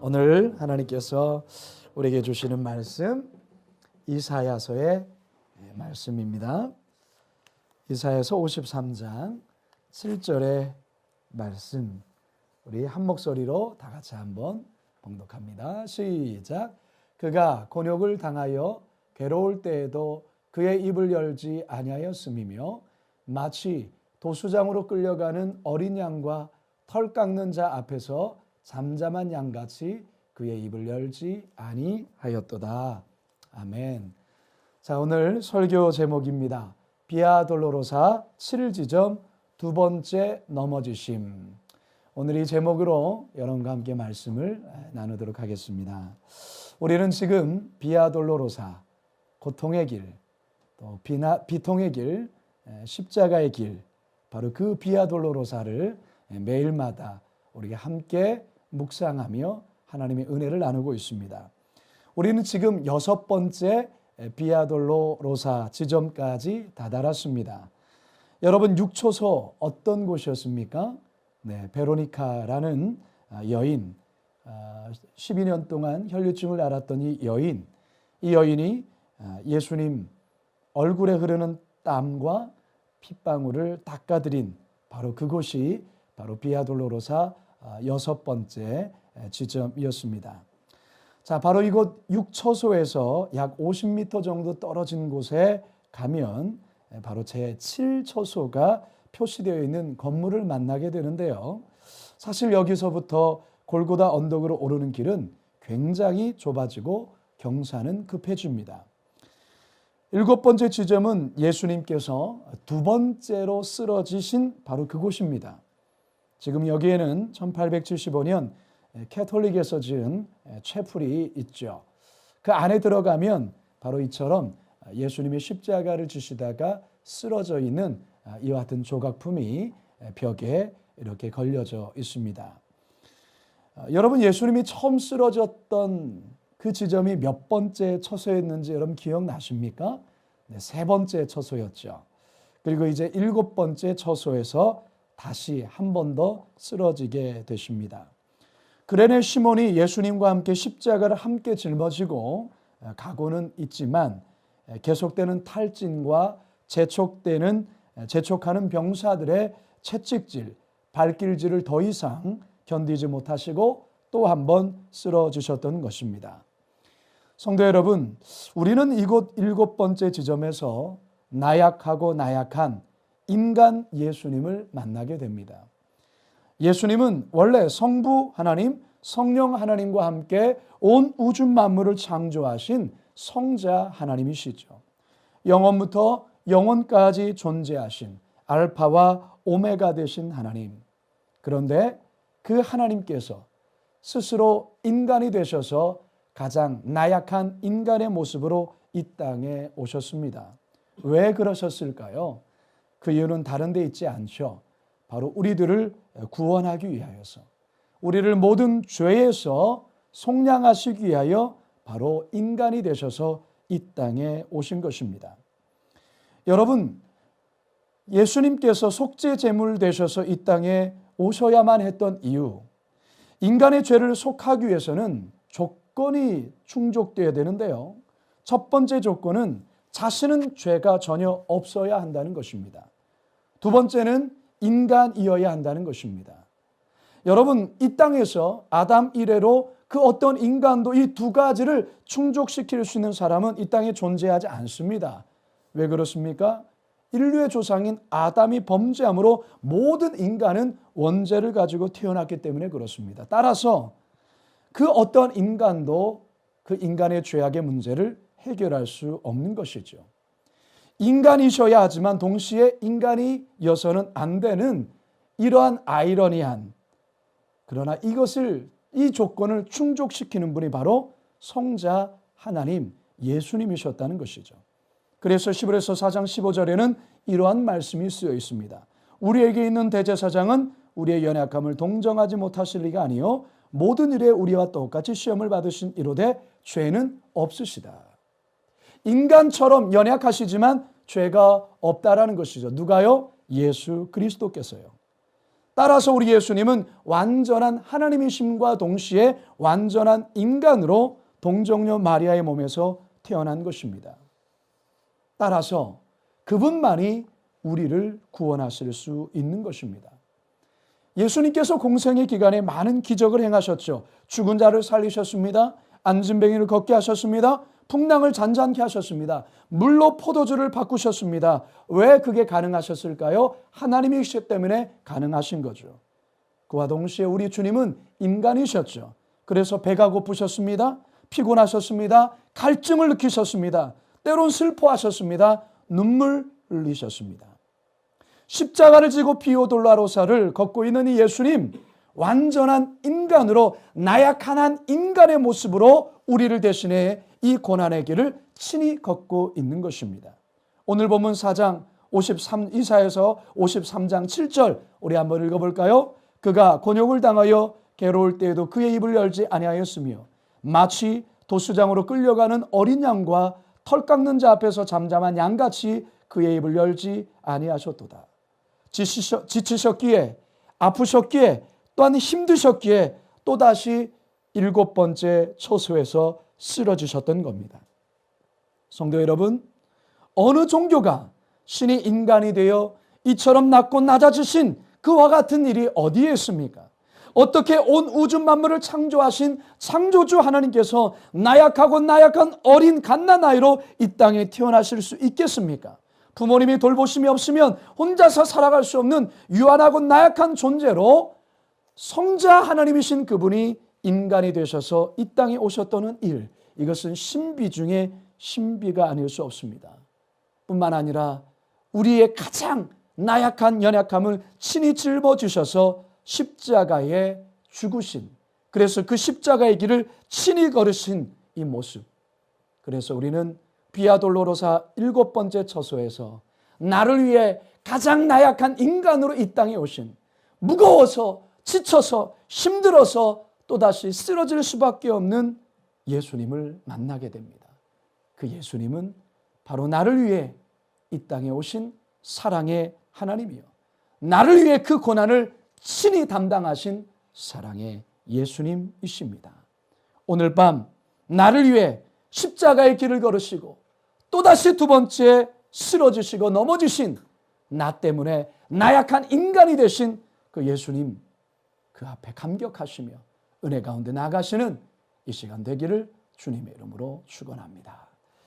오늘 하나님께서 우리에게 주시는 말씀 이사야서의 말씀입니다. 이사야서 53장 7절의 말씀, 우리 한 목소리로 다 같이 한번 봉독합니다. 시작. 그가 곤욕을 당하여 괴로울 때에도 그의 입을 열지 아니하였음이며 마치 도수장으로 끌려가는 어린 양과 털 깎는 자 앞에서 잠잠한 양같이 그의 입을 열지 아니하였도다. 아멘. 자, 오늘 설교 제목입니다. 비아 돌로로사 7지점 두 번째 넘어지심. 오늘 이 제목으로 여러분과 함께 말씀을 나누도록 하겠습니다. 우리는 지금 비아 돌로로사, 고통의 길, 또 비통의 길, 십자가의 길, 바로 그 비아 돌로로사를 매일마다 우리가 함께 묵상하며 하나님의 은혜를 나누고 있습니다. 우리는 지금 6번째 비아 돌로로사 지점까지 다다랐습니다. 여러분, 육초소 어떤 곳이었습니까? 네, 베로니카라는 여인, 12년 동안 혈류증을 앓았던 이 여인이 예수님 얼굴에 흐르는 땀과 핏방울을 닦아드린 바로 그곳이 바로 비아 돌로로사 6번째 지점이었습니다. 자, 바로 이곳 육초소에서 약 50m 정도 떨어진 곳에 가면 바로 제7초소가 표시되어 있는 건물을 만나게 되는데요. 사실 여기서부터 골고다 언덕으로 오르는 길은 굉장히 좁아지고 경사는 급해집니다. 7번째 지점은 예수님께서 두 번째로 쓰러지신 바로 그곳입니다. 지금 여기에는 1875년 캐톨릭에서 지은 채플이 있죠. 그 안에 들어가면 바로 이처럼 예수님이 십자가를 지시다가 쓰러져 있는 이와 같은 조각품이 벽에 이렇게 걸려져 있습니다. 여러분, 예수님이 처음 쓰러졌던 그 지점이 몇 번째 처소였는지 여러분 기억나십니까? 네, 3번째 처소였죠. 그리고 이제 7번째 처소에서 다시 한 번 더 쓰러지게 되십니다. 그레네 시몬이 예수님과 함께 십자가를 함께 짊어지고 가고는 있지만 계속되는 탈진과 재촉하는 병사들의 채찍질, 발길질을 더 이상 견디지 못하시고 또 한 번 쓰러지셨던 것입니다. 성도 여러분, 우리는 이곳 7번째 지점에서 나약하고 나약한 인간 예수님을 만나게 됩니다. 예수님은 원래 성부 하나님, 성령 하나님과 함께 온 우주 만물을 창조하신 성자 하나님이시죠. 영원부터 영원까지 존재하신 알파와 오메가 되신 하나님. 그런데 그 하나님께서 스스로 인간이 되셔서 가장 나약한 인간의 모습으로 이 땅에 오셨습니다. 왜 그러셨을까요? 그 이유는 다른 데 있지 않죠. 바로 우리들을 구원하기 위하여서, 우리를 모든 죄에서 속량하시기 위하여 바로 인간이 되셔서 이 땅에 오신 것입니다. 여러분, 예수님께서 속죄 제물 되셔서 이 땅에 오셔야만 했던 이유, 인간의 죄를 속하기 위해서는 조건이 충족되어야 되는데요. 첫 번째 조건은 자신은 죄가 전혀 없어야 한다는 것입니다. 두 번째는 인간이어야 한다는 것입니다. 여러분, 이 땅에서 아담 이래로 그 어떤 인간도 이 두 가지를 충족시킬 수 있는 사람은 이 땅에 존재하지 않습니다. 왜 그렇습니까? 인류의 조상인 아담이 범죄함으로 모든 인간은 원죄를 가지고 태어났기 때문에 그렇습니다. 따라서 그 어떤 인간도 그 인간의 죄악의 문제를 해결할 수 없는 것이죠. 인간이셔야 하지만 동시에 인간이어서는 안 되는 이러한 아이러니한, 그러나 이 조건을 충족시키는 분이 바로 성자 하나님 예수님이셨다는 것이죠. 그래서 히브리서 4장 15절에는 이러한 말씀이 쓰여 있습니다. 우리에게 있는 대제사장은 우리의 연약함을 동정하지 못하실 리가 아니요 모든 일에 우리와 똑같이 시험을 받으신 이로되 죄는 없으시다. 인간처럼 연약하시지만 죄가 없다라는 것이죠. 누가요? 예수 그리스도께서요. 따라서 우리 예수님은 완전한 하나님이심과 동시에 완전한 인간으로 동정녀 마리아의 몸에서 태어난 것입니다. 따라서 그분만이 우리를 구원하실 수 있는 것입니다. 예수님께서 공생의 기간에 많은 기적을 행하셨죠. 죽은 자를 살리셨습니다. 앉은 걷게 하셨습니다. 풍랑을 잔잔케 하셨습니다. 물로 포도주를 바꾸셨습니다. 왜 그게 가능하셨을까요? 하나님이시기 때문에 가능하신 거죠. 그와 동시에 우리 주님은 인간이셨죠. 그래서 배가 고프셨습니다. 피곤하셨습니다. 갈증을 느끼셨습니다. 때론 슬퍼하셨습니다. 눈물 흘리셨습니다. 십자가를 지고 비오돌라로사를 걷고 있는 이 예수님, 완전한 인간으로 나약한 한 인간의 모습으로 우리를 대신해 이 고난의 길을 친히 걷고 있는 것입니다. 오늘 본문 4장 53, 53장 7절 우리 한번 읽어볼까요? 그가 곤욕을 당하여 괴로울 때에도 그의 입을 열지 아니하였으며 마치 도수장으로 끌려가는 어린 양과 털 깎는 자 앞에서 잠잠한 양같이 그의 입을 열지 아니하셨도다. 지치셨기에 아프셨기에 또한 힘드셨기에 또다시 7번째 처소에서 쓰러지셨던 겁니다. 성도 여러분, 어느 종교가 신이 인간이 되어 이처럼 낮고 낮아지신 그와 같은 일이 어디에 있습니까? 어떻게 온 우주 만물을 창조하신 창조주 하나님께서 나약한 어린 갓난아이로 이 땅에 태어나실 수 있겠습니까? 부모님이 돌보심이 없으면 혼자서 살아갈 수 없는 유한하고 나약한 존재로 성자 하나님이신 그분이 인간이 되셔서 이 땅에 오셨다는 일, 이것은 신비 중에 신비가 아닐 수 없습니다. 뿐만 아니라 우리의 가장 나약한 연약함을 친히 짊어지셔서 십자가에 죽으신, 그래서 그 십자가의 길을 친히 걸으신 이 모습, 그래서 우리는 비아 돌로로사 7번째 처소에서 나를 위해 가장 나약한 인간으로 이 땅에 오신, 무거워서 지쳐서 힘들어서 또다시 쓰러질 수밖에 없는 예수님을 만나게 됩니다. 그 예수님은 바로 나를 위해 이 땅에 오신 사랑의 하나님이요, 나를 위해 그 고난을 친히 담당하신 사랑의 예수님이십니다. 오늘 밤 나를 위해 십자가의 길을 걸으시고 또다시 2번째 쓰러지시고 넘어지신 나 때문에 나약한 인간이 되신 그 예수님, 그 앞에 감격하시며 은혜 가운데 나아가시는 이 시간 되기를 주님의 이름으로 축원합니다.